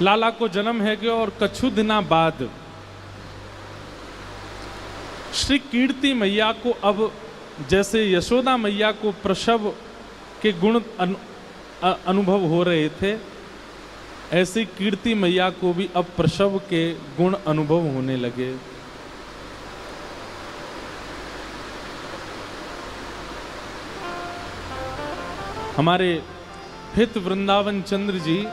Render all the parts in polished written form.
लाला को जन्म है गयो और कछु दिना बाद श्री कीर्ति मैया को अब जैसे यशोदा मैया को प्रसव के गुण अनुभव हो रहे थे, ऐसे कीर्ति मैया को भी अब प्रसव के गुण अनुभव होने लगे। हमारे हित वृंदावन चंद्र जी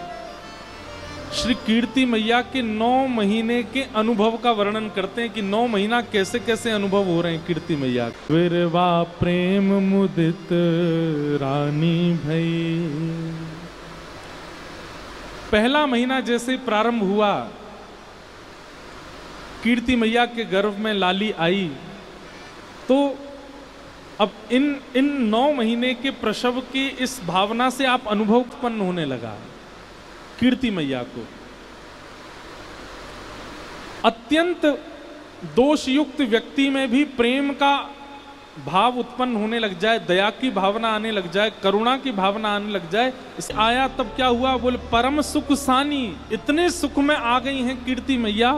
श्री कीर्ति मैया के 9 महीने के अनुभव का वर्णन करते हैं कि 9 महीना कैसे कैसे अनुभव हो रहे हैं कीर्ति मैया। विरवा प्रेम मुदित रानी भई, पहला महीना जैसे प्रारंभ हुआ, कीर्ति मैया के गर्भ में लाली आई, तो अब इन 9 महीने के प्रसव की इस भावना से आप अनुभव उत्पन्न होने लगा कीर्ति मैया को। अत्यंत दोषयुक्त व्यक्ति में भी प्रेम का भाव उत्पन्न होने लग जाए, दया की भावना आने लग जाए, करुणा की भावना आने लग जाए, इस आया तब क्या हुआ, बोले परम सुख सानी, इतने सुख में आ गई हैं कीर्ति मैया।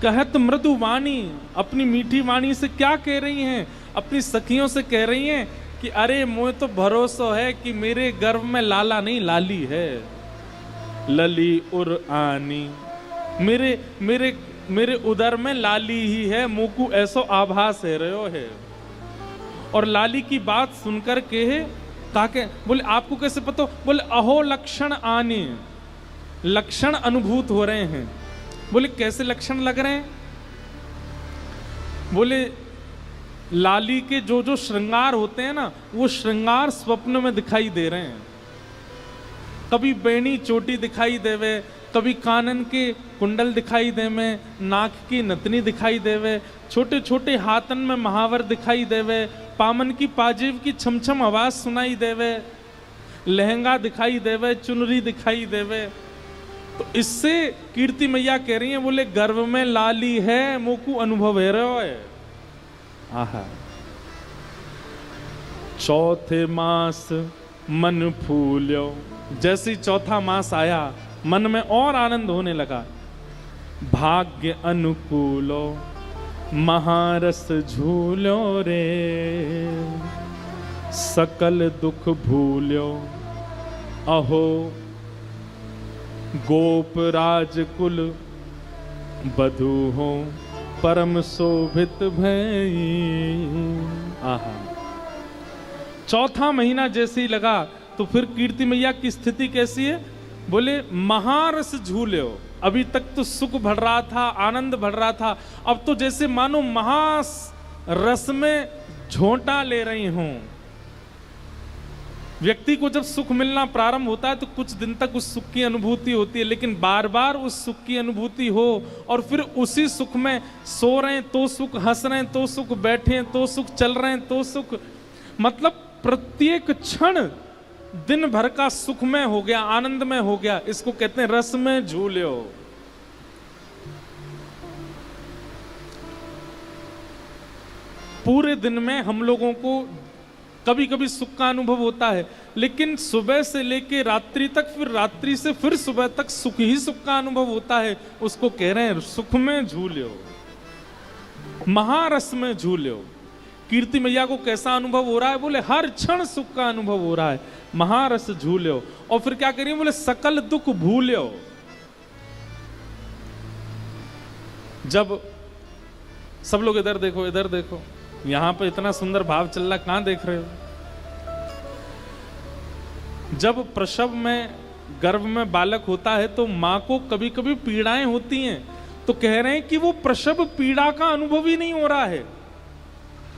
कहत मृदु वाणी, अपनी मीठी वाणी से क्या कह रही हैं, अपनी सखियों से कह रही हैं कि अरे मुझे तो भरोसा है कि मेरे गर्भ में लाला नहीं लाली है, लली उर आनी, मेरे उदर में लाली ही है, मुकु ऐसो आभास है रहो है। और लाली की बात सुनकर के ताके बोले आपको कैसे पता, बोले अहो लक्षण आने, लक्षण अनुभूत हो रहे हैं। बोले कैसे लक्षण लग रहे हैं, बोले लाली के जो जो श्रृंगार होते हैं ना, वो श्रृंगार स्वप्न में दिखाई दे रहे हैं। कभी बेणी चोटी दिखाई देवे, कभी कानन के कुंडल दिखाई देवे, नाक की नतनी दिखाई देवे, छोटे छोटे हाथन में महावर दिखाई देवे, पामन की पाजेब की छमछम आवाज सुनाई देवे, लहंगा दिखाई देवे, चुनरी दिखाई देवे। तो इससे कीर्ति मैया कह रही है, बोले गर्भ में लाली है, मोकू अनुभव है रहो है। आहा, चौथे मास मन फूल्यो, जैसे ही चौथा मास आया मन में और आनंद होने लगा। भाग्य अनुकूलो महारस झूलो रे, सकल दुख भूल्यो अहो गोप राजकुल बधू हो परम शोभित भई। आहा, चौथा महीना जैसे ही लगा तो फिर कीर्ति मैया की स्थिति कैसी है, बोले महारस झूल्यो, अभी तक तो सुख बढ़ रहा था, आनंद बढ़ रहा था, अब तो जैसे मानो महास रस में झोंटा ले रही हूं। व्यक्ति को जब सुख मिलना प्रारंभ होता है तो कुछ दिन तक उस सुख की अनुभूति होती है, लेकिन बार बार उस सुख की अनुभूति हो और फिर उसी सुख में सो रहे हैं तो सुख, हंस रहे हैं तो सुख, बैठे हैं तो सुख, चल रहे हैं तो सुख, मतलब प्रत्येक क्षण दिन भर का सुख में हो गया, आनंद में हो गया, इसको कहते हैं रस में झूल्यो। पूरे दिन में हम लोगों को कभी कभी सुख का अनुभव होता है, लेकिन सुबह से लेके रात्रि तक, फिर रात्रि से फिर सुबह तक सुख ही सुख का अनुभव होता है। उसको कह रहे हैं सुख में झूल्यो, महारस में झूल्यो। कीर्ति मैया को कैसा अनुभव हो रहा है, बोले हर क्षण सुख का अनुभव हो रहा है, महारस झूल्यो। और फिर क्या करिए, बोले सकल दुख भूल्यो। जब सब लोग इधर देखो, इधर देखो, यहां पे इतना सुंदर भाव चल रहा, कहां देख रहे हो। जब प्रसव में गर्भ में बालक होता है तो मां को कभी कभी पीड़ाएं होती हैं, तो कह रहे हैं कि वो प्रसव पीड़ा का अनुभव ही नहीं हो रहा है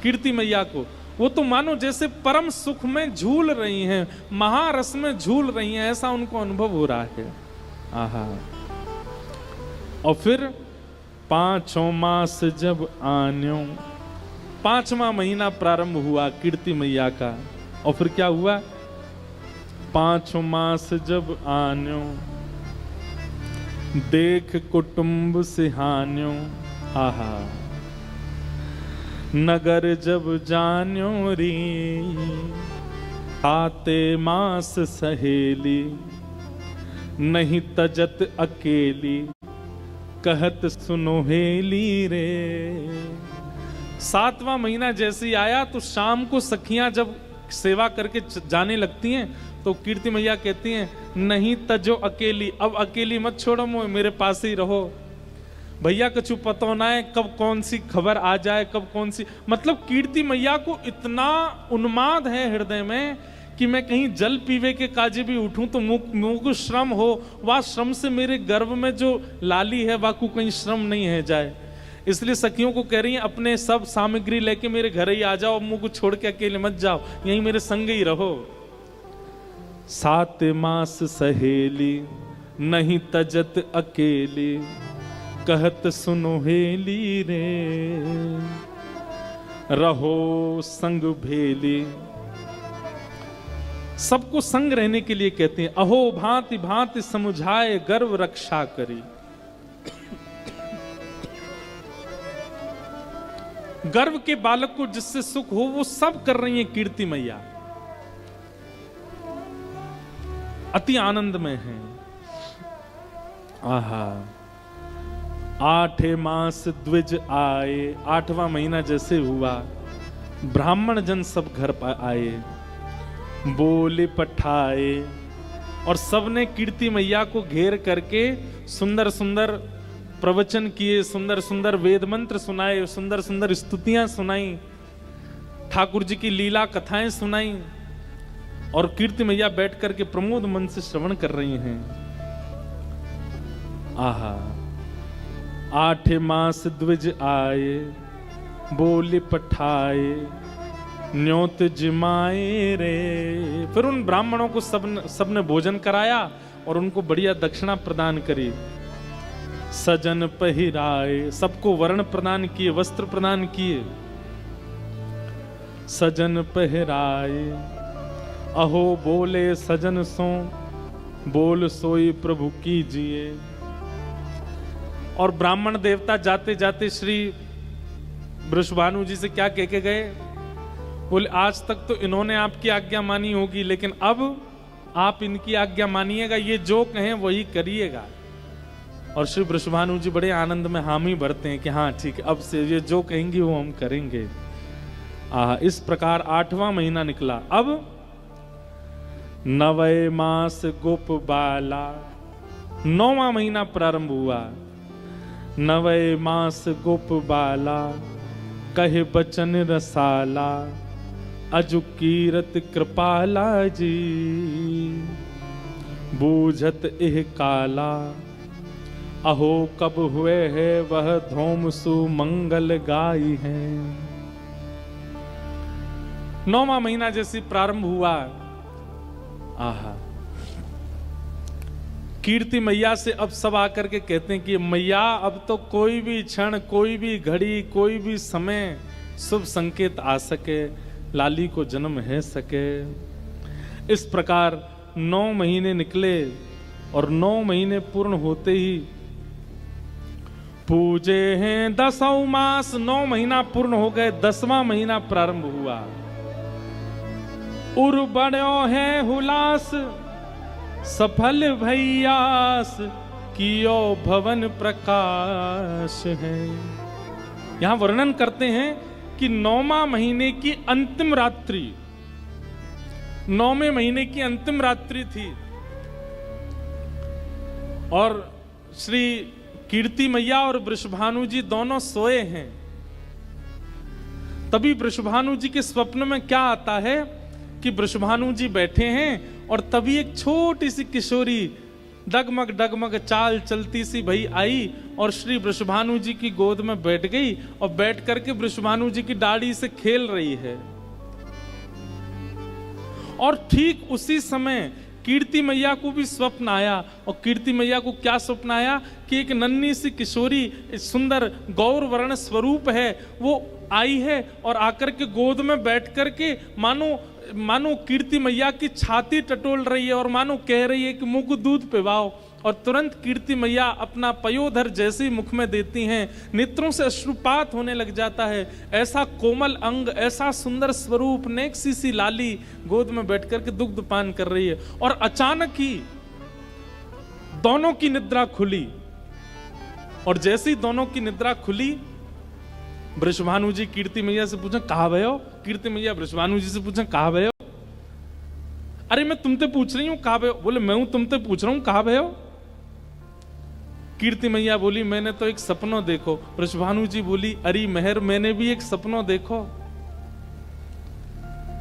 कीर्ति मैया को, वो तो मानो जैसे परम सुख में झूल रही हैं, महारस में झूल रही हैं, ऐसा उनको अनुभव हो रहा है। आहा, और फिर 5 मास जब आन्यो, 5वां महीना प्रारंभ हुआ कीर्ति मैया का, और फिर क्या हुआ, 5 मास जब आन्यो देख कुटुंब सिहान्यो। आहा, नगर जब जान्यो री आते मास सहेली, नहीं तजत अकेली कहत सुनो हेली रे। 7वां महीना जैसे ही आया तो शाम को सखियां जब सेवा करके जाने लगती हैं तो कीर्ति मैया कहती हैं नहीं तजो अकेली, अब अकेली मत छोड़ो, मेरे पास ही रहो। भैया कछु पता ना है कब कौन सी खबर आ जाए, कब कौन सी, मतलब कीर्ति मैया को इतना उन्माद है हृदय में कि मैं कहीं जल पीवे के काजे भी उठूं तो मुंह को श्रम हो, वह श्रम से मेरे गर्भ में जो लाली है वह को कहीं श्रम नहीं है जाए। इसलिए सखियों को कह रही हैं अपने सब सामग्री लेके मेरे घर ही आ जाओ, मुंह को छोड़ के अकेले मत जाओ, यहीं मेरे संग ही रहो। 7 मास सहेली नहीं तजत अकेली कहत सुनो हेली रे। रहो संग भेली, सबको संग रहने के लिए कहते हैं। अहो भांति भांति समुझाए गर्व रक्षा करी। गर्व के बालक को जिससे सुख हो वो सब कर रही है कीर्ति मैया, अति आनंद में है। आहा 8 मास द्विज आए, 8वां महीना जैसे हुआ ब्राह्मण जन सब घर पर आए, बोले पठाए और सबने कीर्ति मैया को घेर करके सुंदर सुंदर प्रवचन किए, सुंदर सुंदर वेद मंत्र सुनाए, सुंदर सुंदर स्तुतियां सुनाई, ठाकुर जी की लीला कथाएं सुनाई और कीर्ति मैया बैठ करके प्रमोद मन से श्रवण कर रही हैं। आहा 8 मास द्विज आए, बोले पठाए न्योत जिमाए रे। फिर उन ब्राह्मणों को सबने भोजन कराया और उनको बढ़िया दक्षिणा प्रदान करी। सजन पहिराए, सबको वर्ण प्रदान किए, वस्त्र प्रदान किए। सजन पहिराए अहो बोले सजन सो, बोल सोई प्रभु कीजिए। और ब्राह्मण देवता जाते जाते श्री वृषभानु जी से क्या कह के गए, बोले आज तक तो इन्होंने आपकी आज्ञा मानी होगी, लेकिन अब आप इनकी आज्ञा मानिएगा, ये जो कहें वही करिएगा। और श्री वृषभानु जी बड़े आनंद में हामी भरते हैं कि हाँ ठीक है, अब से ये जो कहेंगी वो हम करेंगे। इस प्रकार 8वां महीना निकला। अब 9 मास गोप बाला, 9वां महीना प्रारंभ हुआ। 9 मास गोप बाला कहे बचन रसाला, अजु कीरत कृपाला जी, बूझत एह काला, अहो कब हुए है वह धूम सुमंगल गाई है। 9वां महीना जैसे प्रारंभ हुआ, आहा कीर्ति मैया से अब सब आकर के कहते हैं कि मैया अब तो कोई भी क्षण, कोई भी घड़ी, कोई भी समय शुभ संकेत आ सके, लाली को जन्म है सके। इस प्रकार 9 महीने निकले और 9 महीने पूर्ण होते ही पूजे हैं 10 मास। 9 महीना पूर्ण हो गए, 10वां महीना प्रारंभ हुआ। उर बड़ो है हुलास, सफल भैयास, कियो भवन प्रकाश है। यहां वर्णन करते हैं कि 9वां महीने की अंतिम रात्रि, 9वें महीने की अंतिम रात्रि थी और श्री कीर्ति मैया और वृषभानु जी दोनों सोए हैं। तभी वृषभानु जी के स्वप्न में क्या आता है कि वृषभानु जी बैठे हैं और तभी एक छोटी सी किशोरी डगमग डगमग चाल चलती सी भई आई और श्री वृषभानु जी की गोद में बैठ गई और बैठ करके वृषभानु जी की दाढ़ी से खेल रही है। और ठीक उसी समय कीर्ति मैया को भी स्वप्न आया। और कीर्ति मैया को क्या स्वप्न आया कि एक नन्ही सी किशोरी, सुंदर गौर वर्ण स्वरूप है, वो आई है और आकर के गोद में बैठ करके मानो कीर्ति मैया की छाती टटोल रही है और मानो कह रही है कि मुंह को दूध पिलाओ। और तुरंत कीर्ति मैया अपना पयोधर जैसे ही मुख में देती हैं, नेत्रों से अश्रुपात होने लग जाता है। ऐसा कोमल अंग, ऐसा सुंदर स्वरूप, नेक्सी सी लाली गोद में बैठ करके दुग्ध पान कर रही है। और अचानक ही दोनों की निद्रा खुली, और जैसे ही दोनों की निद्रा खुली, वृषभानु जी कीर्ति मैया से पूछे कहा भयो, कीर्ति मैया वृषभानु जी से पूछे कहा भयो। अरे मैं तुमसे पूछ रही हूं कहा भयो। बोले मैं हूं तुमसे पूछ रहा हूं कहा भयो। कीर्ति मैया बोली मैंने तो एक सपनों देखो। वृषभानु जी बोली अरे मेहर मैंने भी एक सपनों देखो,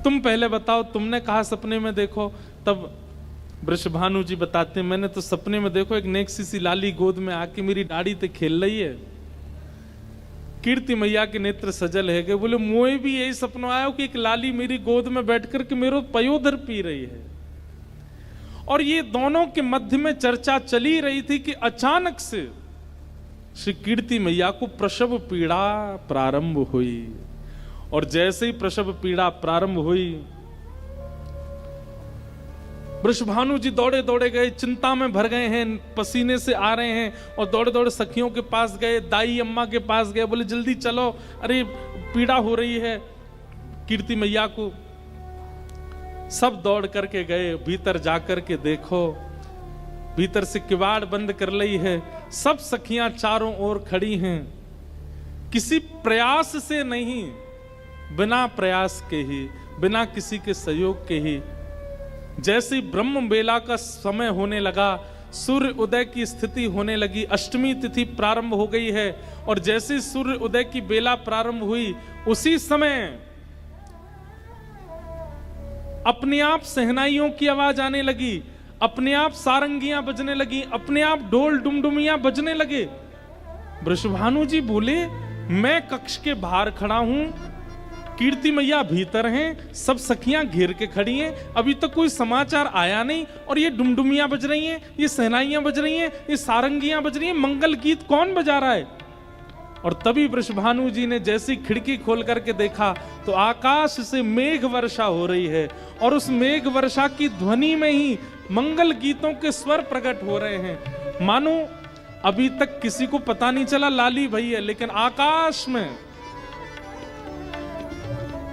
तुम पहले बताओ तुमने कहा सपने में देखो। तब वृषभानु जी बताते हैं मैंने तो सपने में देखो एक नेक्सी सी लाली गोद में आके मेरी दाढ़ी ते खेल रही है। कीर्ति मैया के नेत्र सजल है गए। बोले मुझे भी यही सपना आया कि एक लाली मेरी गोद में बैठ कर के मेरो पयोधर पी रही है। और ये दोनों के मध्य में चर्चा चली रही थी कि अचानक से श्री कीर्ति मैया को प्रसव पीड़ा प्रारंभ हुई। और जैसे ही प्रसव पीड़ा प्रारंभ हुई, वृषभानु जी दौड़े दौड़े गए, चिंता में भर गए हैं, पसीने से आ रहे हैं, और दौड़े दौड़े सखियों के पास गए, दाई अम्मा के पास गए। बोले जल्दी चलो, अरे पीड़ा हो रही है कीर्ति मैया को। सब दौड़ करके गए, भीतर जाकर के देखो, भीतर से किवाड़ बंद कर ली है। सब सखियां चारों ओर खड़ी हैं, किसी प्रयास से नहीं, बिना प्रयास के ही, बिना किसी के सहयोग के ही। जैसे ब्रह्म बेला का समय होने लगा, सूर्य उदय की स्थिति होने लगी, अष्टमी तिथि प्रारंभ हो गई है, और जैसे सूर्य उदय की बेला प्रारंभ हुई उसी समय अपने आप सहनाइयों की आवाज आने लगी, अपने आप सारंगियां बजने लगी, अपने आप ढोल डुमडुमियां बजने लगे। वृषभानु जी बोले मैं कक्ष के बाहर खड़ा हूं, कीर्ति मैया भीतर हैं, सब सखियां घेर के खड़ी हैं, अभी तक कोई समाचार आया नहीं, और ये डुमडुमियां बज रही हैं, ये सहनाइयां बज रही हैं, ये सारंगियां बज रही हैं, मंगल गीत कौन बजा रहा है। और तभी वृषभानु जी ने जैसी खिड़की खोल करके देखा तो आकाश से मेघ वर्षा हो रही है, और उस मेघ वर्षा की ध्वनि में ही मंगल गीतों के स्वर प्रकट हो रहे हैं। मानो अभी तक किसी को पता नहीं चला लाली भई है, लेकिन आकाश में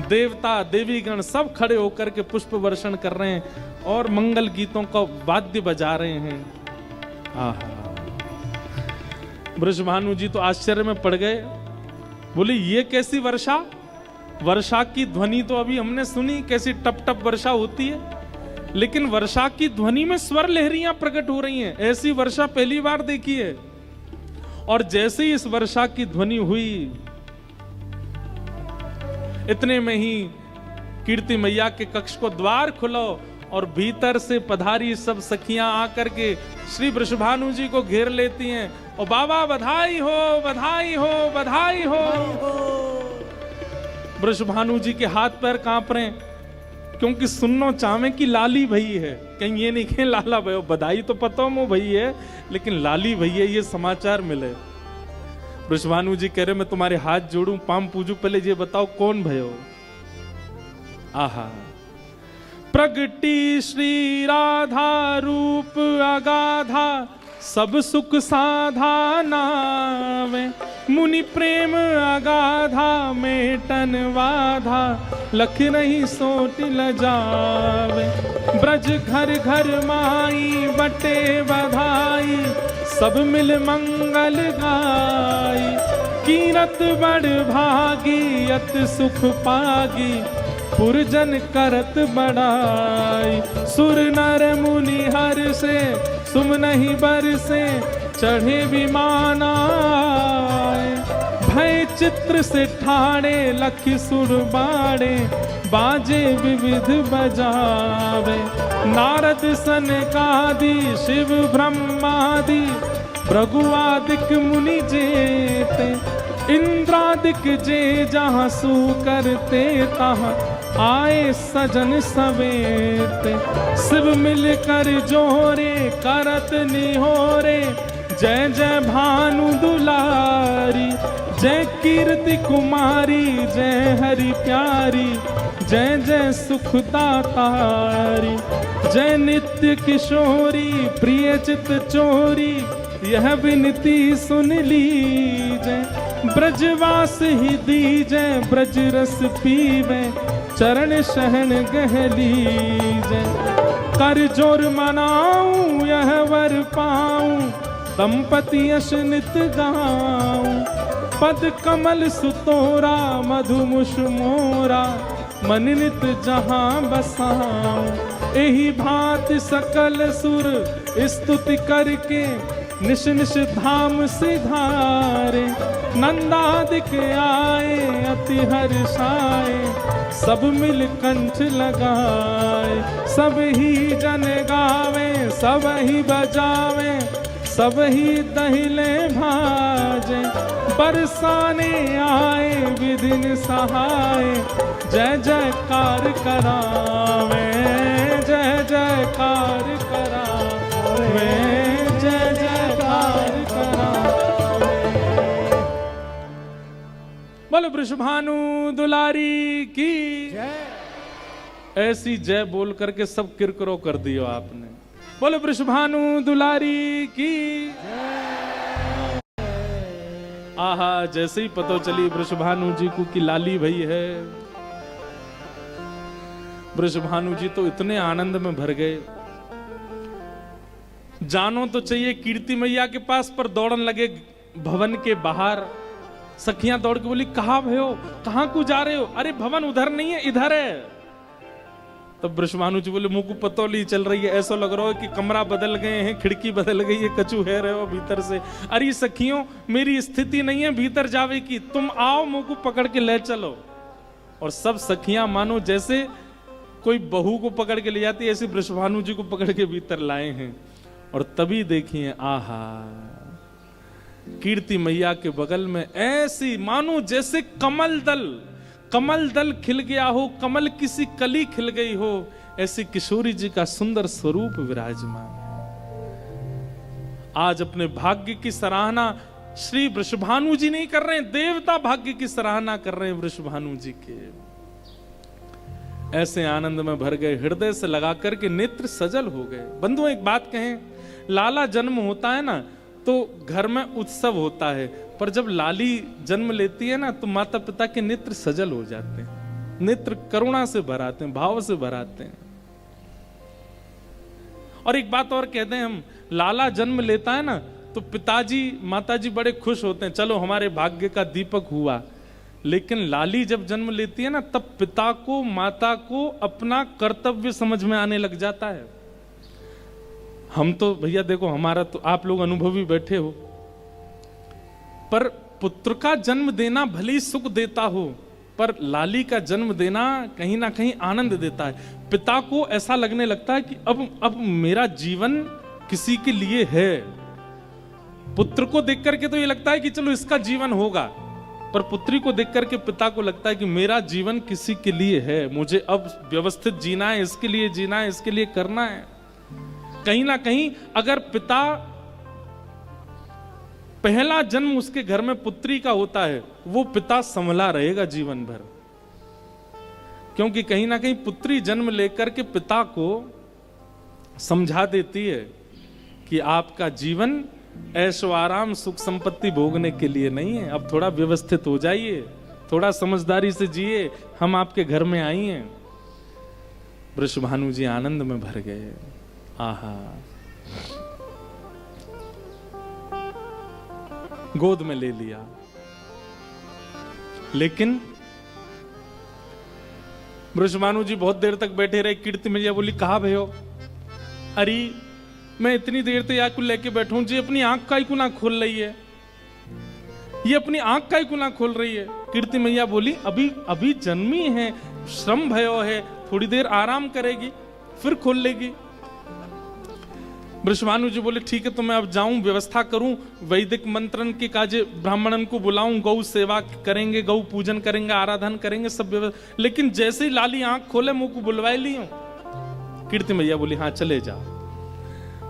देवता देवीगण सब खड़े होकर के पुष्प वर्षण कर रहे हैं और मंगल गीतों का वाद्य बजा रहे हैं। आहा, वृषभानु जी तो आश्चर्य में पड़ गए। बोले ये कैसी वर्षा, वर्षा की ध्वनि तो अभी हमने सुनी, कैसी टप टप वर्षा होती है, लेकिन वर्षा की ध्वनि में स्वर लहरियां प्रकट हो रही हैं, ऐसी वर्षा पहली बार देखी है। और जैसे ही इस वर्षा की ध्वनि हुई, इतने में ही कीर्ति मैया के कक्ष को द्वार खुलो और भीतर से पधारी सब सखियां आकर के श्री वृषभानु जी को घेर लेती हैं, और बाबा बधाई हो बधाई हो बधाई हो। वृषभानु जी के हाथ पैर कांप रहे हैं, क्योंकि सुननो चाहे कि लाली भई है, कहीं ये नहीं कहें लाला भयो, बधाई तो पता मो भई है, लेकिन लाली भई है ये समाचार मिले। वृषभानु जी कह रहे मैं तुम्हारे हाथ जोड़ूं, पाम पूजू, पहले ये बताओ कौन भयो। आहा, प्रगटी श्री राधा रूप अगाधा, सब सुख साधा नावे, मुनि प्रेम अगाधा मेटन वाधा, लख नहीं सोट लजावे। ब्रज घर घर माई बटे बधाई, सब मिल मंगल गाई, कीरत बड़ भागी अत सुख पागी, पुरजन करत बड़ाई। सुर नर मुनि हर से सुम नहीं बर से, चढ़े विमान आए, भय चित्र से ठाणे लख सुर बाड़े, बाजे विविध बजावे। नारद सनकादि शिव ब्रह्मादि, भृगुआदिक मुनि जेते, इंद्रादिक जे जहाँ सू करते, तहाँ आए सजन सवेते। शिव मिल कर जोरे करत निहोरे, जय जय भानु दुलारी, जय कीर्ति कुमारी, जय हरि प्यारी, जय जय सुख दातारी, जय नित्य किशोरी प्रिय चित चोरी, यह विनती सुन लीजय। ब्रजवास ही दीजय, ब्रज रस पीवे, चरण शहन गह लीजय। कर जोर मनाऊं यह वर पाऊं, दंपति यश नित गाऊं। पद कमल सुतोरा मधुमुष मोरा, मन नित जहां बसाऊं। एही भांति सकल सुर स्तुति करके, निश निश धाम सिधारे। नंदादिक आए अति हर्षाए, सब मिल कंठ लगाए। सब ही जन गावे सब ही बजावे, सब ही दहिले भाजे। बरसाने आए विधिन सहाय, जय जयकार करावे, जय जयकार करावे, जय जयकार करावे। बोलो वृषभानु दुलारी की जय। ऐसी जय बोल करके सब किरकिरो कर दियो आपने। बोलो वृषभानु दुलारी की जय। आहा, जैसे ही पता चली वृषभानु जी को कि लाली भई है, वृषभानु जी तो इतने आनंद में भर गए। जानो तो चाहिए कीर्ति मैया के पास, पर दौड़न लगे भवन के बाहर। सखियां दौड़ के बोली, कहां भयो, कहां को जा रहे हो? अरे भवन उधर नहीं है, इधर है। तब वृषभानु जी बोले, मुंह को पतौली चल रही है, ऐसा लग रहा है कि कमरा बदल गए हैं, खिड़की बदल गई है, कचू है रहे हो भीतर से। अरे सखियों, मेरी स्थिति नहीं है भीतर जावे की, तुम आओ मुंह को पकड़ के ले चलो। और सब सखियां मानो जैसे कोई बहू को पकड़ के ले जाती है, ऐसे वृषभानु जी को पकड़ के भीतर लाए हैं। और तभी देखिए, आहा, कीर्ति मैया के बगल में ऐसी मानो जैसे कमल दल खिल गया हो, कमल किसी कली खिल गई हो, ऐसी किशोरी जी का सुंदर स्वरूप विराजमान है। आज अपने भाग्य की सराहना श्री वृषभानु जी नहीं कर रहे हैं, देवता भाग्य की सराहना कर रहे हैं वृषभानु जी के। ऐसे आनंद में भर गए, हृदय से लगा करके नेत्र सजल हो गए। बंधुओं, एक बात कहें, लाला जन्म होता है ना तो घर में उत्सव होता है, पर जब लाली जन्म लेती है ना तो माता पिता के नेत्र सजल हो जाते हैं, नेत्र करुणा से भर आते हैं, भाव से भर आते हैं। और एक बात और कहते हैं, हम लाला जन्म लेता है ना तो पिताजी माताजी बड़े खुश होते हैं, चलो हमारे भाग्य का दीपक हुआ। लेकिन लाली जब जन्म लेती है ना, तब पिता को माता को अपना कर्तव्य समझ में आने लग जाता है। हम तो भैया देखो, हमारा तो आप लोग अनुभवी बैठे हो, पर पुत्र का जन्म देना भले सुख देता हो, पर लाली का जन्म देना कहीं ना कहीं आनंद देता है। पिता को ऐसा लगने लगता है कि अब मेरा जीवन किसी के लिए है। पुत्र को देख करके तो ये लगता है कि चलो इसका जीवन होगा, पर पुत्री को देख करके पिता को लगता है कि मेरा जीवन किसी के लिए है, मुझे अब व्यवस्थित जीना है, इसके लिए जीना है, इसके लिए करना है। कहीं ना कहीं अगर पिता पहला जन्म उसके घर में पुत्री का होता है, वो पिता संभला रहेगा जीवन भर, क्योंकि कहीं ना कहीं पुत्री जन्म लेकर के पिता को समझा देती है कि आपका जीवन ऐशो आराम सुख संपत्ति भोगने के लिए नहीं है, अब थोड़ा व्यवस्थित हो जाइए, थोड़ा समझदारी से जिए, हम आपके घर में आई हैं। वृषभानु जी आनंद में भर गए। आहा, गोद में ले लिया। लेकिन वृषभानु जी बहुत देर तक बैठे रहे। कीर्ति मैया बोली, कहा भयो? अरे मैं इतनी देर तक या कुल लेके बैठूं जी, अपनी आंख का ही क्यों ना खोल रही है, ये अपनी आंख का ही क्यों ना खोल रही है। कीर्ति मैया बोली, अभी जन्मी है, श्रम भयो है, थोड़ी देर आराम करेगी फिर खोल लेगी। वृषभानु जी बोले, ठीक है, तो मैं अब जाऊं, व्यवस्था करूं, वैदिक मंत्रन के काजे ब्राह्मणन को बुलाऊं, गौ सेवा करेंगे, गौ पूजन करेंगे, आराधन करेंगे, सब व्यवस्था। लेकिन जैसे ही लाली आंख खोले, मुंह को बुलवाई ली हूं। कीर्ति मैया बोली, हाँ चले जाओ।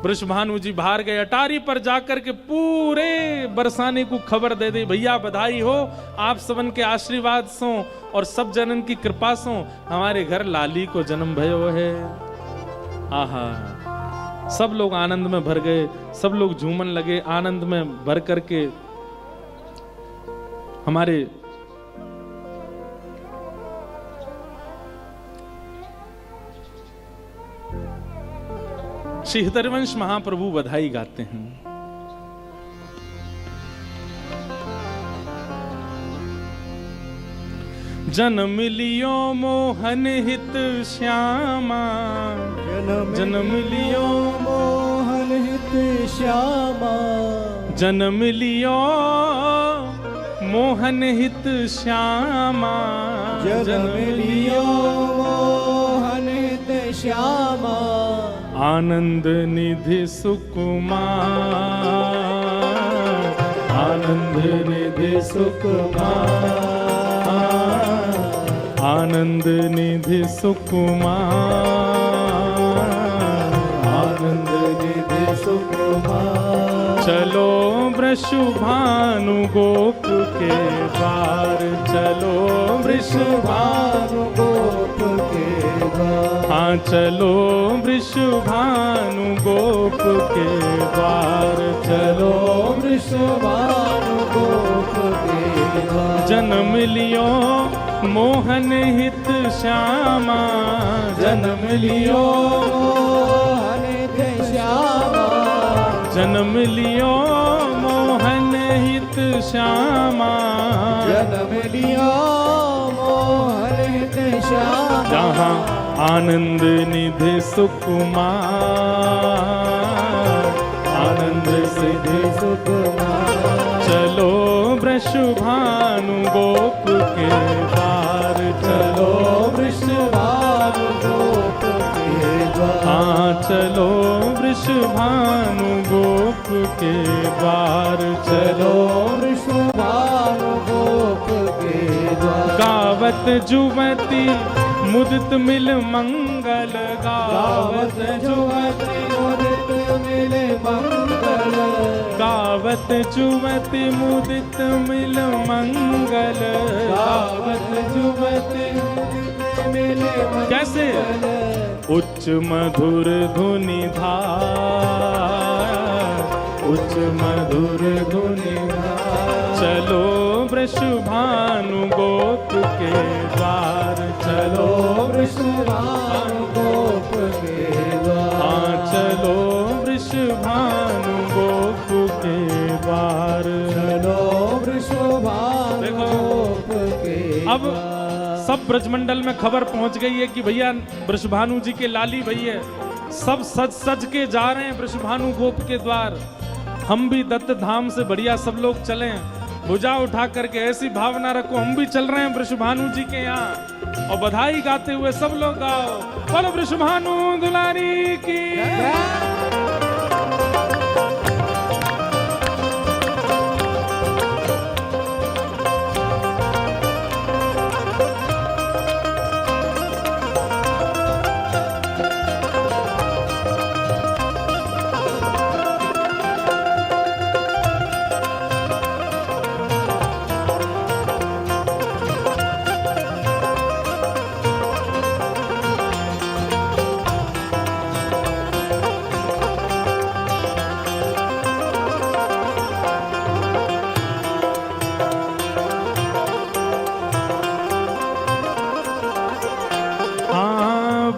वृषभानु जी बाहर गए, अटारी पर जाकर के पूरे बरसाने को खबर दे दी, भैया बधाई हो, आप सबन के आशीर्वाद सो और सब जनन की कृपा सो हमारे घर लाली को जन्म भयो है। आहा, सब लोग आनंद में भर गए, सब लोग झूमन लगे, आनंद में भर करके हमारे श्री हरिवंश महाप्रभु बधाई गाते हैं। जन्म लियो मोहन हित श्यामा, जन्म लियो मोहन हित श्यामा, जन्म लियो मोहन हित श्यामा, जन्म लियो मोहन हित श्यामा, आनंद निधि सुकुमार, आनंद निधि सुकुमार, आनंद निधि सुकुमार, आनंद निधि सुकुमार। चलो वृषभानु गोप के द्वार, चलो वृषभानु गोप के द्वार, हाँ चलो वृषभानु गोप के द्वार, चलो वृषभानु गोप के द्वार। जन्म लियो मोहन हित श्यामा, जन्म लियो मोहन हित श्यामा, जन्म लियो मोहन हित श्यामा, जन्म लियो मोहन हित श्यामा, जहाँ आनंद निधि सुकुमार, आनंद सिद्धि सुकुमार। चलो वृषभानु गोप के द्वार, चलो वृषभानु गोप के द्वार, हाँ चलो वृषभानु गोप के द्वार, चलो वृषभानु गोप के द्वार। गावत जुवती मुदित मिल मंगल, गावत जुवती मुदित मिल मंगल, गावत जुवती मुदित मिल मंगल, गावत जुवती मुदित मिल मंगल। कैसे? उच्च मधुर धुनि धार, उच्च मधुर धुनि धार, चलो वृषभानु गोप के द्वार, चलो वृषभानु गोप के द्वार, हाँ चलो वृषभानु गोप के द्वार, चलो वृषभानु गोप के द्वार। अब सब ब्रजमंडल में खबर पहुंच गई है कि भैया वृषभानु जी के लाली भैया सब सज सज के जा रहे हैं वृषभानु गोप के द्वार। हम भी दत्त धाम से बढ़िया सब लोग चले, भुजा उठा करके ऐसी भावना रखो हम भी चल रहे हैं वृषभानु जी के यहाँ, और बधाई गाते हुए सब लोग गाओ बोलो वृषभानु दुलारी की।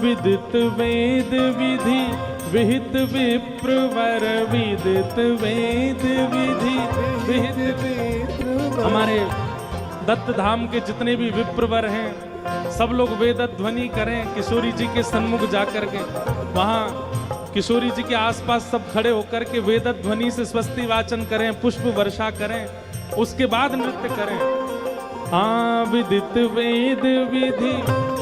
विदित वेद विधि विहित विप्रवर, विदित वेद विधि विहित विप्रवर। हमारे दत्त धाम के जितने भी विप्रवर हैं सब लोग वेद ध्वनि करें किशोरी जी के सन्मुख जाकर के, वहाँ किशोरी जी के आसपास सब खड़े होकर के वेद ध्वनि से स्वस्ति वाचन करें, पुष्प वर्षा करें, उसके बाद नृत्य करें। हाँ विदित वेद विधि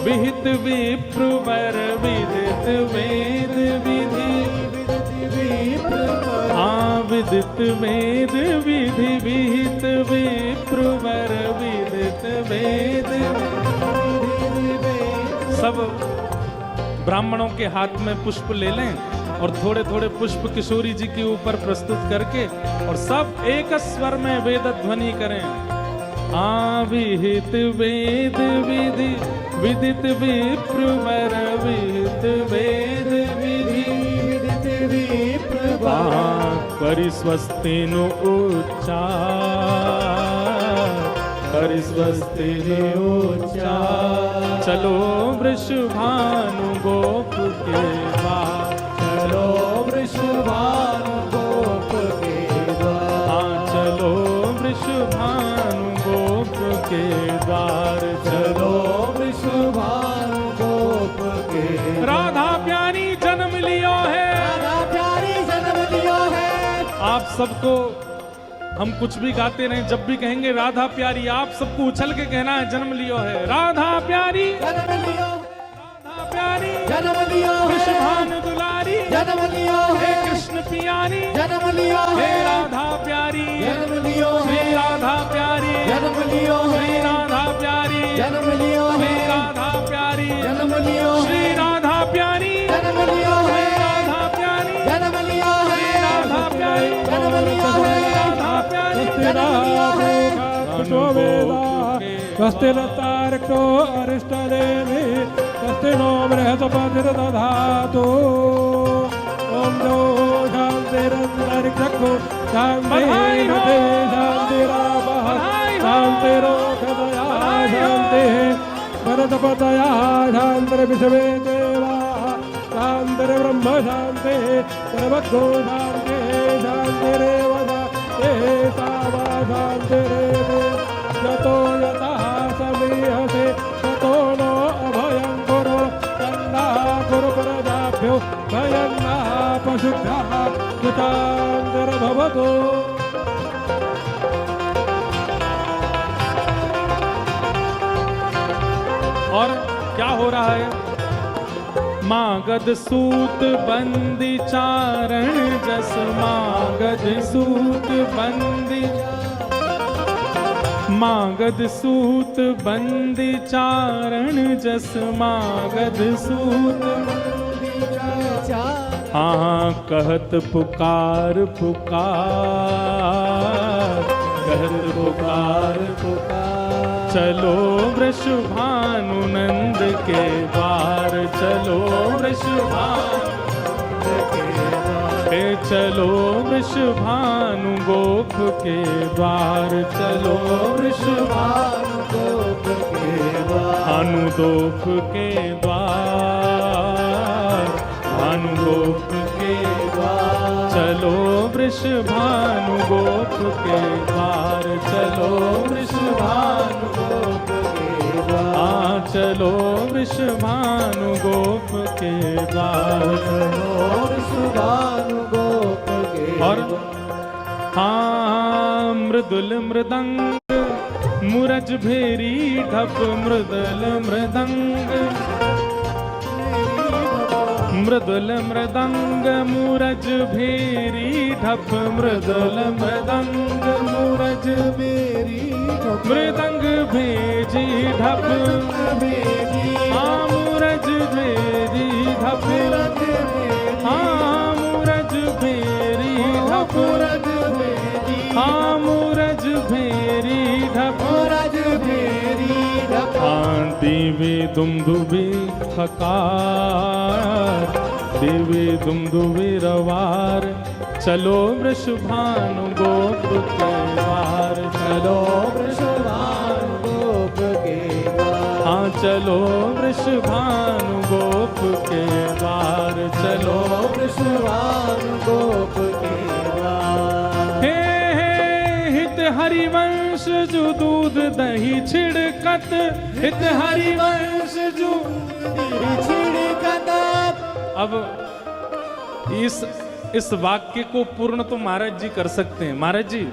विहित विप्रवर, विदित वेद विधि हाँ विदित वेद विधि विहित विप्रवर, विदित वेद। सब ब्राह्मणों के हाथ में पुष्प ले लें और थोड़े थोड़े पुष्प किशोरी जी के ऊपर प्रस्तुत करके और सब एक स्वर में वेद ध्वनि करें। विहित वेद विधि विदित विप्रवर, विहित वेद विधि विदित विप्रवर, करि स्वस्ति नु उच्चार, करि स्वस्ति नु उच्चार। चलो वृषभानु गोप के द्वार, चलो वृषभानु गोप के द्वार। हाँ चलो वृषभानु गोप के द्वार चलो वृषभानु गोप के द्वार। राधा प्यारी जन्म लियो है, राधा प्यारी जन्म लियो है। आप सबको हम कुछ भी गाते रहे, जब भी कहेंगे राधा प्यारी, आप सबको उछल के कहना है जन्म लियो है। राधा प्यारी जन्म लियो, राधा प्यारी जन्म लियो है। वृषभानु दुलारी जन्म लियो हे है। कृष्ण पियारी, जन्म लियो हे है। राधा प्यारी, जन्म लियो श्री है। राधा प्यारी, जन्म लियो श्री है। राधा प्यारी, जन्म लियो श्री है। राधा प्यारी, जन्म लियो श्री है। राधा प्यारी, जन्म लियो श्री है। राधा प्यारी, जन्म लियो श्री है। राधा प्यारी, जन्म लियो है। राधा प्यारी, जन्म लियो है। स्वस्ति नस्तार्क्ष्यो अरिष्टनेमि स्वस्ति नो बृहस्पतिर्दधातु ॐ द्यौ शान्तिरन्तरिक्षो शान्तिः शान्तिरापः शान्तिरोषधया शान्तिः वरदपतया शान्तिर्विश्वे देवाः शान्तिर्ब्रह्म शान्तिः सर्वगो शान्तिः शान्तिरेव शान्तिः सा वा शान्तिरेव यतो यतः समीहसे ततो नो अभयं कुरु तन्नः कुरु प्रजाभ्यो भयं नः पशुभ्यः सुशान्तिर्भवतु। और क्या हो रहा है? मागध सूत बंदी चारण जस, मागध सूत बंदी, मागध सूत बंदी चारण जस, मागध सूत हाँ कहत पुकार पुकार, कहत पुकार पुकार। चलो वृषभानु नंद के द्वार, चलो वृषभानु के द्वार। चलो वृषभानु गोप के द्वार, चलो वृषभानु गोप के द्वार। भानुगोप के द्वार, भानुगोप के द्वार। चलो वृषभानु गोप के द्वार, चलो वृषभानु गोप के द्वार। हाँ चलो वृषभानु गोप के द्वार, चलो वृषभानु गोप के द्वार। और हाँ मृदुल मृदंग मुरज भेरी ढप, मृदुल मृदंग, मृदुल मृदंग मुरज भेरी ढप, मृदुल मृदंग मुरज भेरी ढप। मृदंग भेजी ढप हाँ मुरज भेरी ढप, हाँ मुरज भेरी ढप, हाँ मुरज भेरी ढप, हाँ देवी दुमदुबी हकार, देवी दुमदुबी रवार। चलो वृषभानु गोप के द्वार, चलो वृषभानु गोप के द्वार। हाँ चलो वृषभानु गोप के द्वार, चलो वृषभानु गोप के द्वार। हे हित हरिवंश जो दूध दही छिड़कत, हित हरिवंश जो छिड़कत। अब इस वाक्य को पूर्ण तो महाराज जी कर सकते हैं। महाराज जी,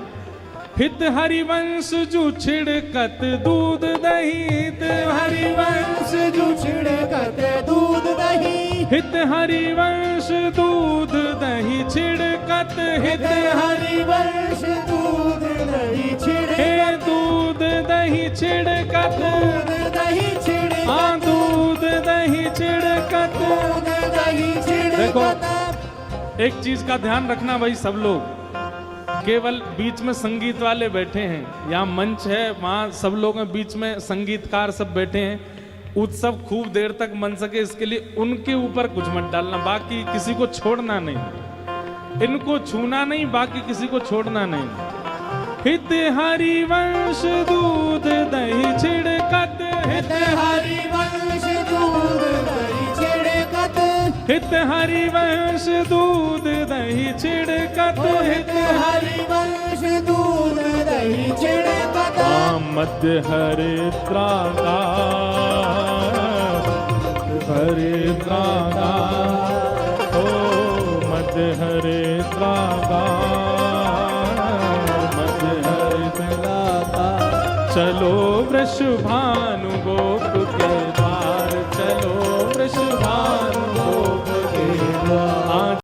हित हरिवंश जो छिड़कत दूध दही, हित हरिवंश जो छिड़कत दूध दही, हित हरिवंश दूध दही छिड़कत, हित हरिवंश दूध दही छिड़कत, दूध दही छिड़कत, दूध दही छिड़कत, हाँ दूध दही छिड़कत, दूध दही छिड़कत। देखो एक चीज का ध्यान रखना भाई, सब लोग केवल बीच में संगीत वाले बैठे हैं, यहाँ मंच है, वहाँ सब लोग हैं, बीच में संगीतकार सब बैठे हैं। उत्सव खूब देर तक मन सके इसके लिए उनके ऊपर कुछ मत डालना, बाकी किसी को छोड़ना नहीं, इनको छूना नहीं, बाकी किसी को छोड़ना नहीं। हित हरिवंश दूध दही छिड़कत, हित हरिवंश दूध दही छिड़कत, हित हरि वंश दूध दही छिड़कत हित हरिवंश दूध दही छिड़कत मध्य हरिद्रागा हरिद्रागा ओ मध्य हरिद्रागा मध्य हरिद्रागा चलो वृषभानु गोप के